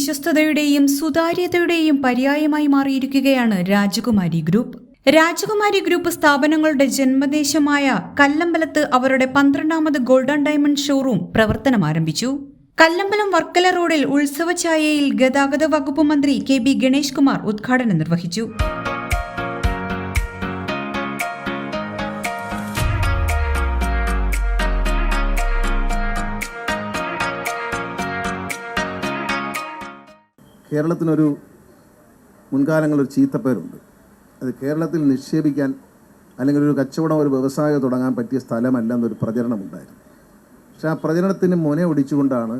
വിശ്വസ്തതയുടെയും സുതാര്യതയുടെയും പര്യായമായി മാറിയിരിക്കുകയാണ് രാജകുമാരി ഗ്രൂപ്പ്. രാജകുമാരി ഗ്രൂപ്പ് സ്ഥാപനങ്ങളുടെ ജന്മദേശമായ കല്ലമ്പലത്ത് അവരുടെ 12ാമത് ഗോൾഡൻ ഡയമണ്ട് ഷോറൂം പ്രവർത്തനം ആരംഭിച്ചു. കല്ലമ്പലം വർക്കല റോഡിൽ ഉത്സവഛായയിൽ ഗതാഗത വകുപ്പ് മന്ത്രി കെ.ബി. ഗണേഷ് കുമാർ ഉദ്ഘാടനം നിർവഹിച്ചു. കേരളത്തിനൊരു മുൻകാലങ്ങളൊരു ചീത്തപ്പേരുണ്ട്. അത് കേരളത്തിൽ നിക്ഷേപിക്കാൻ അല്ലെങ്കിൽ ഒരു കച്ചവടം ഒരു വ്യവസായം തുടങ്ങാൻ പറ്റിയ സ്ഥലമല്ലെന്നൊരു പ്രചരണമുണ്ടായിരുന്നു. പക്ഷേ ആ പ്രചരണത്തിന് മുന ഒടിച്ചുകൊണ്ടാണ്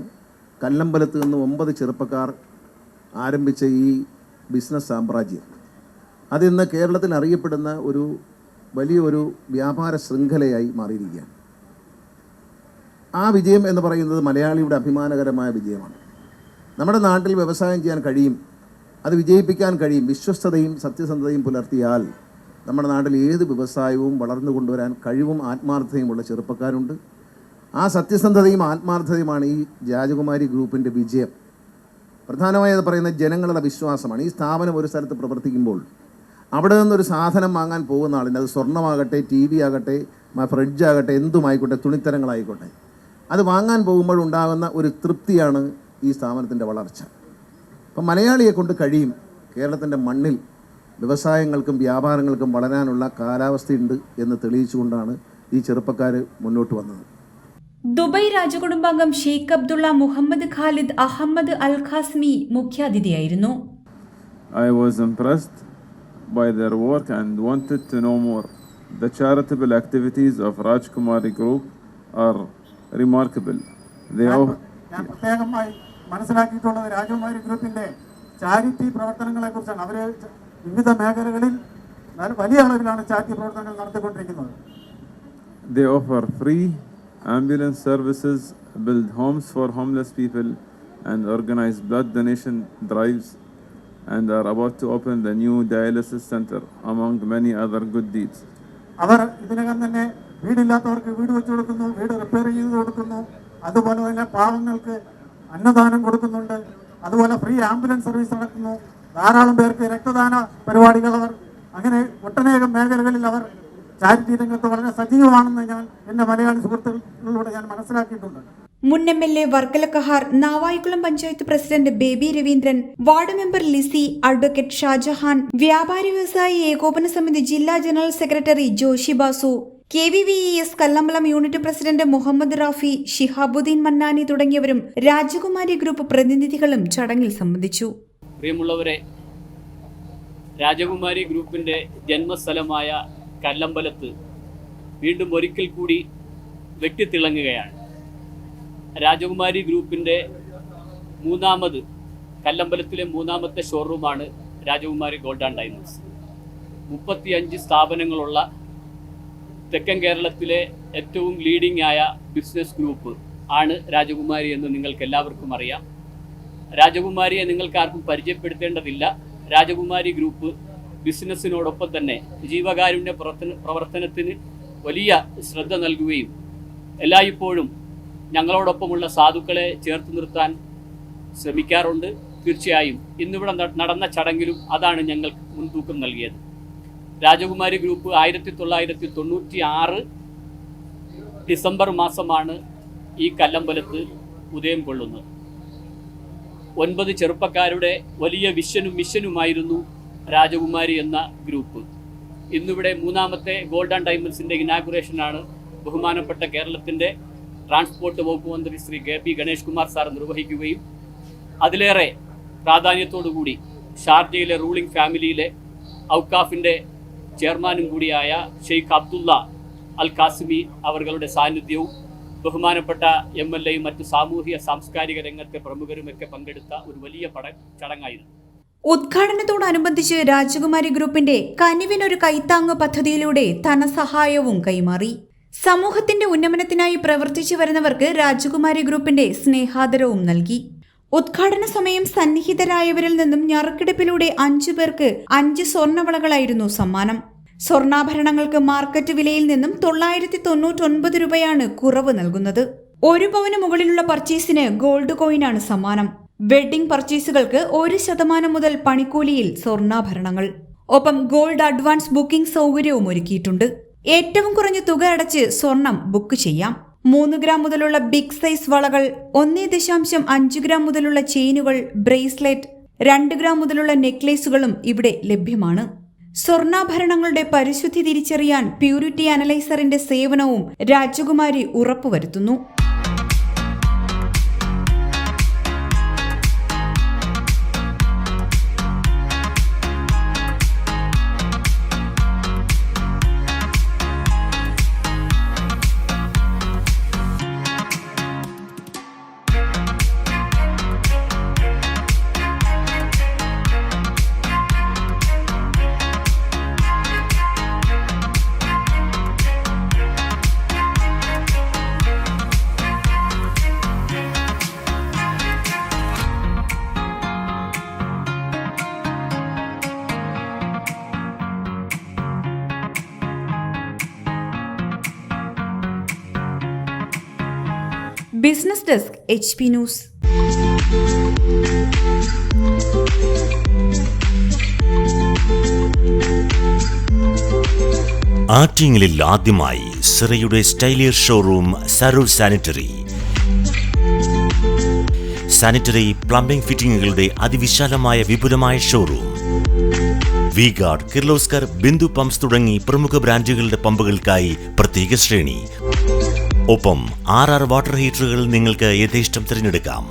കല്ലമ്പലത്ത് നിന്ന് 9 ചെറുപ്പക്കാർ ആരംഭിച്ച ഈ ബിസിനസ് സാമ്രാജ്യം അതിന്ന് കേരളത്തിൽ അറിയപ്പെടുന്ന ഒരു വലിയൊരു വ്യാപാര ശൃംഖലയായി മാറിയിരിക്കുകയാണ്. ആ വിജയം എന്ന് പറയുന്നത് മലയാളിയുടെ അഭിമാനകരമായ വിജയമാണ്. നമ്മുടെ നാട്ടിൽ വ്യവസായം ചെയ്യാൻ കഴിയും, അത് വിജയിപ്പിക്കാൻ കഴിയും. വിശ്വസ്തതയും സത്യസന്ധതയും പുലർത്തിയാൽ നമ്മുടെ നാട്ടിൽ ഏത് വ്യവസായവും വളർന്നു കൊണ്ടുവരാൻ കഴിവും ആത്മാർത്ഥതയുമുള്ള ചെറുപ്പക്കാരുണ്ട്. ആ സത്യസന്ധതയും ആത്മാർത്ഥതയുമാണ് ഈ രാജകുമാരി ഗ്രൂപ്പിൻ്റെ വിജയം. പ്രധാനമായത് പറയുന്നത് ജനങ്ങളുടെ വിശ്വാസമാണ്. ഈ സ്ഥാപനം ഒരു സ്ഥലത്ത് പ്രവർത്തിക്കുമ്പോൾ അവിടെ നിന്നൊരു സാധനം വാങ്ങാൻ പോകുന്ന ആളിന്, അത് സ്വർണ്ണമാകട്ടെ, TV ആകട്ടെ, ഫ്രിഡ്ജാകട്ടെ, എന്തുമായിക്കോട്ടെ, തുണിത്തരങ്ങളായിക്കോട്ടെ, അത് വാങ്ങാൻ പോകുമ്പോഴുണ്ടാകുന്ന ഒരു തൃപ്തിയാണ് ഈ സ്ഥാപനത്തിൻ്റെ വളർച്ച. അപ്പം മലയാളിയെ കൊണ്ട് കഴിയും. കേരളത്തിൻ്റെ മണ്ണിൽ വ്യവസായങ്ങൾക്കും വ്യാപാരങ്ങൾക്കും വളരാനുള്ള കാലാവസ്ഥയുണ്ട് എന്ന് തെളിയിച്ചുകൊണ്ടാണ് ഈ ചെറുപ്പക്കാർ മുന്നോട്ട് വന്നത്. ദുബായ് രാജകുടുംബാംഗം Sheikh Abdullah Muhammad Khalid Ahmed Al Qasimi മുഖ്യാതിഥിയായിരുന്നു. I was impressed by their work and wanted to know more. The charitable activities of Rajkumari Group are remarkable. ഞാൻ പ്രത്യേകമായി മനസ്സിലാക്കിയിട്ടുള്ളത് രാജകുമാരി ഗ്രൂപ്പിന്റെ ചാരിറ്റി പ്രവർത്തനങ്ങളെ കുറിച്ചാണ്. അവർ വിവിധ മേഖലകളിൽ വലിയ അളവിലാണ് ചാരിറ്റി പ്രവർത്തനങ്ങൾ നടത്തിക്കൊണ്ടിരിക്കുന്നത്. They offer free ambulance services, build homes for homeless people, and organize blood donation drives, and are about to open the new dialysis center, among many other good deeds. അവർ ഇതിനകം തന്നെ വീടില്ലാത്തവർക്ക് വീട് വെച്ചു കൊടുക്കുന്നു, വീട് റിപ്പയർ ചെയ്ത് കൊടുക്കുന്നു, അതുപോലെ തന്നെ പാവങ്ങൾക്ക് അന്നദാനം കൊടുക്കുന്നുണ്ട്, അതുപോലെ ഫ്രീ ആംബുലൻസ് സർവീസ് നടത്തുന്നു, ധാരാളം പേർക്ക് രക്തദാന പരിപാടികൾ, അവർ അങ്ങനെ ഒട്ടനേകം മേഖലകളിൽ അവർ ചാരിറ്റി രംഗത്ത് വളരെ സജീവമാണെന്ന് ഞാൻ എൻ്റെ മലയാളി സുഹൃത്തുക്കളിലൂടെ ഞാൻ മനസ്സിലാക്കിയിട്ടുണ്ട്. മുൻ MLA Varkala Kahar, Navaikulam panchayat president Baby Raveendran, ward member Lissy, advocate Shajahan, Vyapari Vyavasayi Ekopana Samithi ജില്ലാ general secretary Joshi Basu, KVVES Kallambalam unit president Muhammad Rafi, Shihabuddin Mannani തുടങ്ങിയവരും രാജകുമാരി ഗ്രൂപ്പ് പ്രതിനിധികളും ചടങ്ങിൽ സംബന്ധിച്ചു. പ്രിയമുള്ളവരെ, രാജകുമാരി ഗ്രൂപ്പിന്റെ ജന്മസ്ഥലമായ കല്ലമ്പലത്ത് വീണ്ടും ഒരിക്കൽ കൂടി വെട്ടിത്തിളങ്ങുകയാണ്. രാജകുമാരി ഗ്രൂപ്പിന്റെ കല്ലമ്പലത്തിലെ 3ാമത്തെ ഷോറൂമാണ് രാജകുമാരി ഗോൾഡ് ആൻഡ് ഡയമണ്ട്സ്. 35 സ്ഥാപനങ്ങളുള്ള തെക്കൻ കേരളത്തിലെ ഏറ്റവും ലീഡിംഗ് ആയ ബിസിനസ് ഗ്രൂപ്പ് ആണ് രാജകുമാരി എന്ന് നിങ്ങൾക്ക് എല്ലാവർക്കും അറിയാം. രാജകുമാരിയെ നിങ്ങൾക്കാർക്കും പരിചയപ്പെടുത്തേണ്ടതില്ല. രാജകുമാരി ഗ്രൂപ്പ് ബിസിനസ്സിനോടൊപ്പം തന്നെ ജീവകാരുണ്യ പ്രവർത്തനത്തിന് വലിയ ശ്രദ്ധ നൽകുകയും എല്ലായ്പ്പോഴും ഞങ്ങളോടൊപ്പമുള്ള സാധുക്കളെ ചേർത്ത് നിർത്താൻ ശ്രമിക്കാറുണ്ട്. തീർച്ചയായും ഇന്നിവിടെ നടന്ന ചടങ്ങിലും അതാണ് ഞങ്ങൾ മുൻതൂക്കം നൽകിയത്. രാജകുമാരി ഗ്രൂപ്പ് 1996 ഡിസംബർ മാസമാണ് ഈ കല്ലമ്പലത്ത് ഉദയം കൊള്ളുന്നത്. 9 ചെറുപ്പക്കാരുടെ വലിയ മിഷനുമായിരുന്നു രാജകുമാരി എന്ന ഗ്രൂപ്പ്. ഇന്നിവിടെ 3ാമത്തെ ഗോൾഡ് ആൻഡ് ഡയമണ്ട്സിൻ്റെ ഇനാഗുറേഷനാണ് ബഹുമാനപ്പെട്ട കേരളത്തിൻ്റെ ട്രാൻസ്പോർട്ട് വകുപ്പ് മന്ത്രി ശ്രീ കെ.ബി. ഗണേഷ് കുമാർ സാർ നിർവഹിക്കുകയും അതിലേറെ പ്രാധാന്യത്തോടുകൂടി ഷാർജയിലെ റൂളിംഗ് ഫാമിലിയിലെ ഔക്കാഫിൻ്റെ ചെയർമാനും കൂടിയായ ഷെയ്ഖ് അബ്ദുള്ള അൽ ഖാസിമി അവരുടെ സാന്നിധ്യവും ബഹുമാനപ്പെട്ട MLAയും മറ്റ് സാമൂഹിക സാംസ്കാരിക രംഗത്തെ പ്രമുഖരുമൊക്കെ പങ്കെടുത്ത ഒരു വലിയ ചടങ്ങായിരുന്നു. ഉദ്ഘാടനത്തോടനുബന്ധിച്ച് രാജകുമാരി ഗ്രൂപ്പിന്റെ കനിവിനൊരു കൈത്താങ്ങ് പദ്ധതിയിലൂടെ ധനസഹായവും കൈമാറി. സമൂഹത്തിന്റെ ഉന്നമനത്തിനായി പ്രവർത്തിച്ചു വരുന്നവർക്ക് രാജകുമാരി ഗ്രൂപ്പിന്റെ സ്നേഹാദരവും നൽകി. ഉദ്ഘാടന സമയം സന്നിഹിതരായവരിൽ നിന്നും ഞറുക്കെടുപ്പിലൂടെ 5 പേർക്ക് 5 സ്വർണ്ണവളകളായിരുന്നു സമ്മാനം. സ്വർണ്ണാഭരണങ്ങൾക്ക് മാർക്കറ്റ് വിലയിൽ നിന്നും 999 രൂപയാണ് കുറവ് നൽകുന്നത്. 1 പവന് മുകളിലുള്ള പർച്ചേസിന് ഗോൾഡ് കോയിനാണ് സമ്മാനം. വെഡ്ഡിംഗ് പർച്ചേസുകൾക്ക് 1% മുതൽ പണിക്കൂലിയിൽ സ്വർണ്ണാഭരണങ്ങൾ. ഒപ്പം ഗോൾഡ് അഡ്വാൻസ് ബുക്കിംഗ് സൗകര്യവും ഒരുക്കിയിട്ടുണ്ട്. ഏറ്റവും കുറഞ്ഞ തുക അടച്ച് സ്വർണം ബുക്ക് ചെയ്യാം. 3 ഗ്രാം മുതലുള്ള ബിഗ് സൈസ് വളകൾ, 1.5 ഗ്രാം മുതലുള്ള ചെയിനുകൾ, ബ്രേസ്ലെറ്റ്, 2 ഗ്രാം മുതലുള്ള നെക്ലേസുകളും ഇവിടെ ലഭ്യമാണ്. സ്വർണ്ണാഭരണങ്ങളുടെ പരിശുദ്ധി തിരിച്ചറിയാൻ പ്യൂരിറ്റി അനലൈസറിന്റെ സേവനവും രാജകുമാരി ഉറപ്പുവരുത്തുന്നു. Business desk HP news. ആറ്റിങ്ങലിൽ ആദ്യമായി സിറയുടെ സ്റ്റൈലിയർ showroom Saroor sanitary. Sanitary plumbing ഫിറ്റിംഗുകളുടെ അതിവിശാലമായ വിപുലമായ ഷോറൂം. വി-ഗാർഡ്, കിർലോസ്കർ, ബിന്ദു പമ്പ്സ് തുടങ്ങി പ്രമുഖ ബ്രാൻഡുകളുടെ പമ്പുകൾക്കായി പ്രത്യേക ശ്രേണി. ഒപ്പം 6 വാട്ടർ ഹീറ്ററുകൾ നിങ്ങൾക്ക് യഥേഷ്ടം തിരഞ്ഞെടുക്കാം.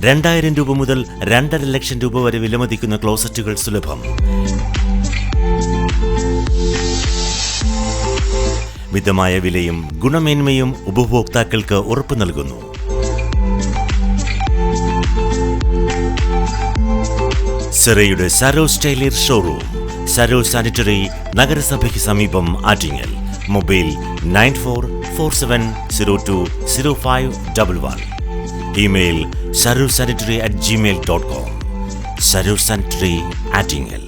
₹2,000 മുതൽ 2.5 ലക്ഷം വരെ വിലമതിക്കുന്ന ക്ലോസറ്റുകൾ സുലഭം. മിതമായ വിലയും ഗുണമേന്മയും ഉപഭോക്താക്കൾക്ക് ഉറപ്പു നൽകുന്നു. സിറയുടെ സരോ സ്റ്റൈലിയർ ഷോറൂം, സരോ സാനിറ്ററി, നഗരസഭയ്ക്ക് സമീപം, Attingal. Mobile 9447020511. Email sarursanitary@gmail.com. Saroor sanitary, Attingal.